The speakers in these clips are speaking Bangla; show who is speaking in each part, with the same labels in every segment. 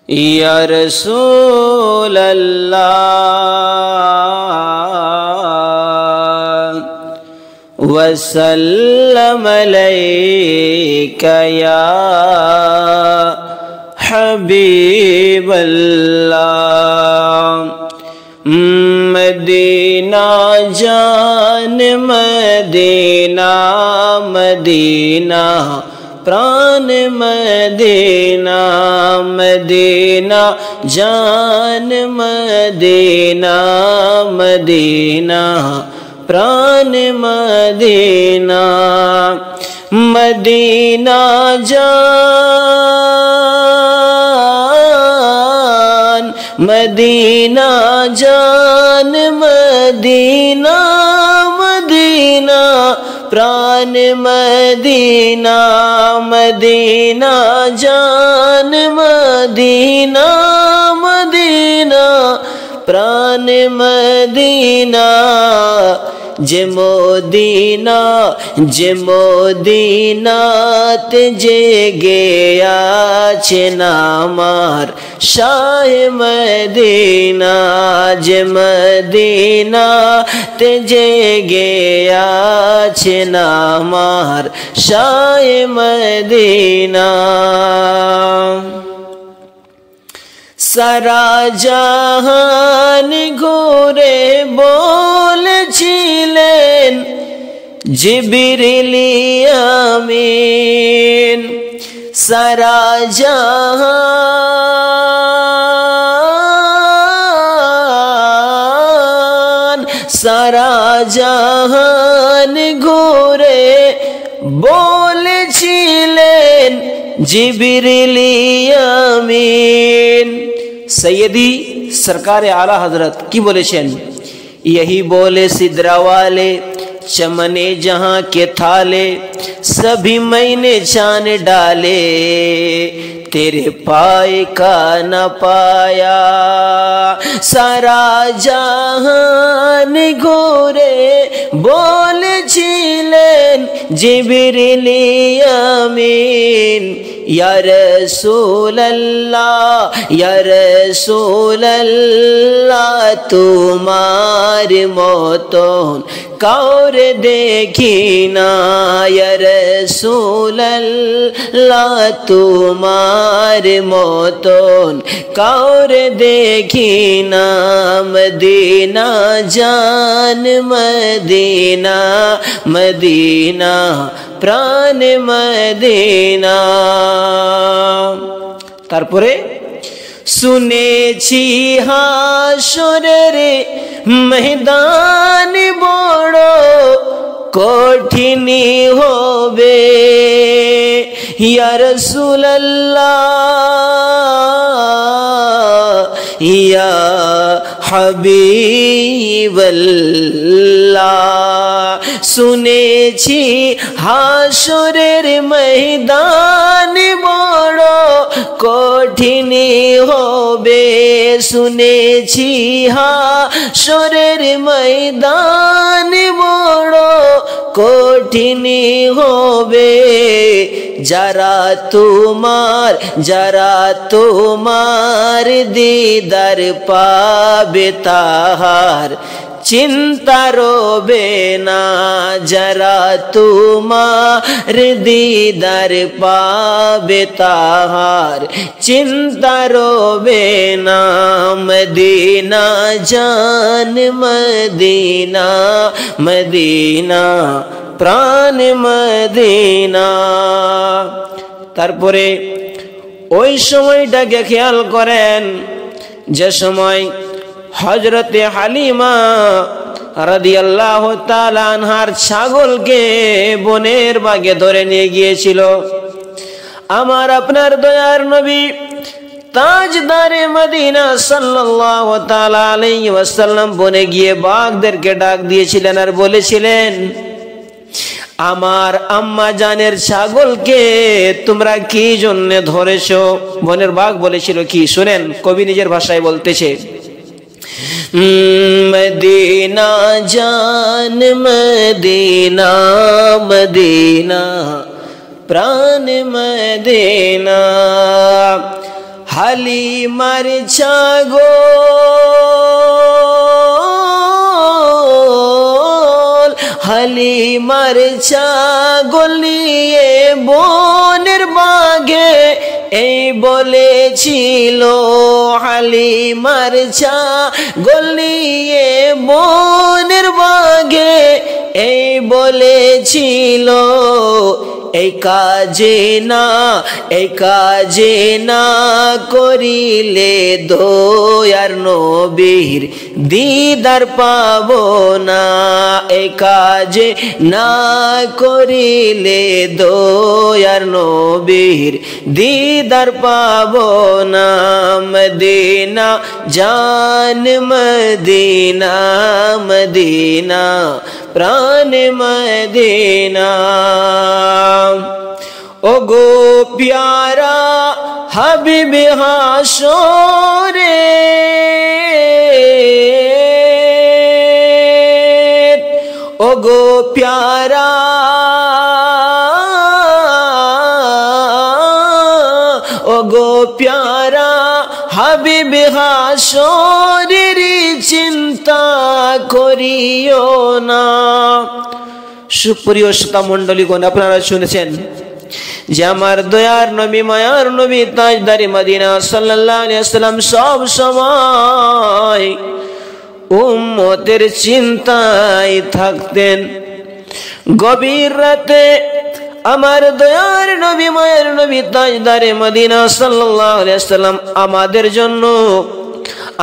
Speaker 1: या रसूल अल्लाह वसल्लम अलैका या हबीब अल्लाह। मदीना जान मदीना मदीना प्राण मदीना मदीना जान मदीना मदीना प्राण मदीना मदीना जान मदीना जान मदीना मदीना प्राण मदीना मदीना जान मदीना मदीना प्राण मदीना जे मोदीना जे गया नामार शाह मदीना जे मदीना जे गया नामार शाह मदीना। सारा जहान घुरे बोलेছিলেন জিবরিল আমিন। सारा जहान घुरे बोलेছিলেন जिबरील आमीन। सैयदी सरकार आला हजरत की बोलेছেন, यही बोले सिदरा वाले चमने जहां के थाले सभी मैंने छान डाले तेरे पाए का न पाया। सारा जहान घुरे बोलेছিলেন जिबरील आमीन। या रसूल अल्लाह तुम्हार मतन काउरे देखी ना। या रसूल अल्लाह तुम्हार मतन काउरे देखी ना। मदीना जान मदीना मदीना प्राण मदीना। तारपरे শুনেছি হাসরের ময়দান বড় কঠিন হবে। ইয়া রাসূলুল্লাহ ইয়া হাবিবাল্লাহ। শুনেছি হাসরের ময়দান বড় কঠিন হবে। শুনেছি হাসরের ময়দান বড় কঠিন হবে। যারা তোমার দিদার পাবে তাহার চিন্তা রবে না। যারা তোমার দিদার পাবে তাহার চিন্তা রবে না। মদিনা জান মদিনা মদিনা প্রাণ মদিনা। তারপরে ওই সময়টাকে খেয়াল করেন যে সময় হযরতে হালিমা রাদিয়াল্লাহু তাআলা আনহার ছাগলকে বনের বাগে ধরে নিয়ে গিয়েছিল। আমার আপনার দয়ার নবী তাজদারে মদিনা সাল্লাল্লাহু তাআলা আলাইহি ওয়াসাল্লাম বনে গিয়ে বাঘদেরকে ডাক দিয়েছিলেন আর বলেছিলেন, আমার আম্মা জানের ছাগলকে তোমরা কি জন্য ধরেছো? বনের বাঘ বলেছিল কি শুনেন, কবি নিজের ভাষায় বলতেছে, मदीना जान मदीना मदीना प्राण मदीना হালিমার ছাগল, হালিমার ছাগল নিয়ে বনের বাগে এই বলেছিল, হালিমার ছাগল নিয়ে বনের বাগে এই বলেছিল, এই কাজে না করিলে দয়ার নবীর দিদার পাবো না, এই কাজে না করিলে দয়ার নবীর দিদার পাবো না। মদিনা জান মদিনা, মদিনা প্রাণ মদিনা। ও গো প্যারা হাবিব হাসরে, ও গো প্যারা, ও গো প্যারা হাবিব হাসরের চিন্তা করিও না। সুপ্রিয় শ্রোতা মণ্ডলীগণ, আপনারা শুনেছেন যে আমার দয়ার নবী মায়ার নবী তাজদারে মদিনা সাল্লাল্লাহু আলাইহি ওয়াসাল্লাম সব সময় উম্মতের চিন্তায় থাকতেন। গভীর রাতে আমার দয়ার নবী মায়ের নবী তাজদারে মদিনা সাল্লাল্লাহু আলাইহি ওয়াসাল্লাম আমাদের জন্য,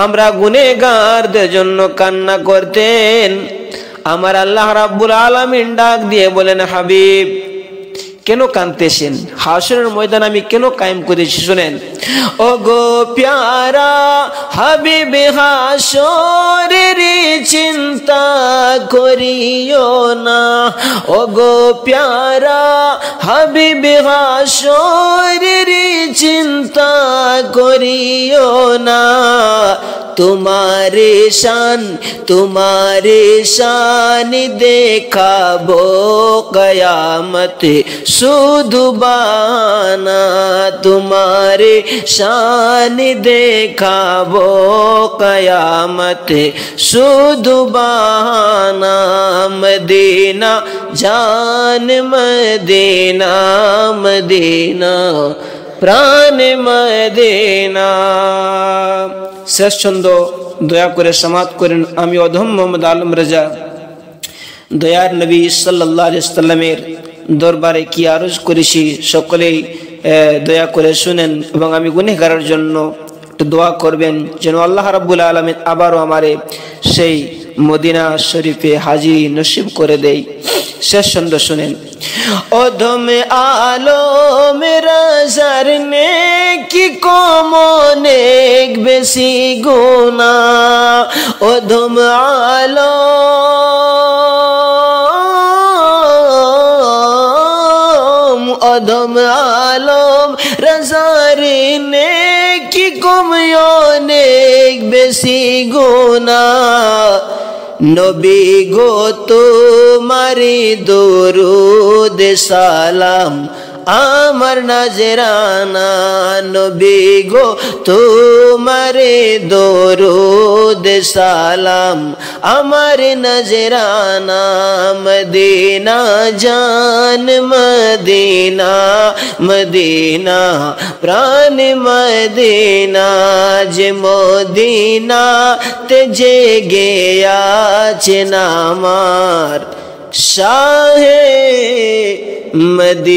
Speaker 1: আমরা গুনাহগারদের জন্য কান্না করতেন। আমার আল্লাহ রাব্বুল আলামিন ডাক দিয়ে বলেন, হাবিব কেন কাঁদতেছেন? হাসরের ময়দান আমি কেন কায়েম করেছি শুনেন। ও গো প্যারা হাবিব হাসরের চিন্তা করিও না, ও গো প্যারা হাবিব হাসরের চিন্তা করিও না। তোমারে শান দেখাবো কয়ামতে শুধু বানা, তোমারে শান দেখাবো কয়ামতে শুধু বানা। মদিনা জান মদিনা, মদিনা প্রাণ মদিনা। শেষ ছন্দ দয়া করে সমাপ্ত করেন। আমি অধম মোহাম্মদ আলম রাজা দয়ার নবী সাল্লাল্লাহু আলাইহি ওয়াসাল্লামের দরবারে কি আরজ করেছি সকলেই দয়া করে শুনেন, এবং আমি গুনাহগারের জন্য একটু দোয়া করবেন যেন আল্লাহ রাব্বুল আলামিন আবারও আমারে সেই মদিনা শরীফে হাজিরি নসিব করে দেয়। শেষ ছন্দ শুনেন। অধম আলম রাজার নেকি কম অনেক বেশি গুনাহ, অধম আলম রাজার নেকি কম অনেক বেশি গুনাহ। নবী গো তোমারি দরুদ সালাম আমার নজরানা, নবী গো তোমারে দরুদ সালাম আমার নজরানা। মদিনা জান মদিনা, মদিনা প্রাণ মদিনা। যে মদিনা তে জেগে আছে আমার শাহে মদিনা।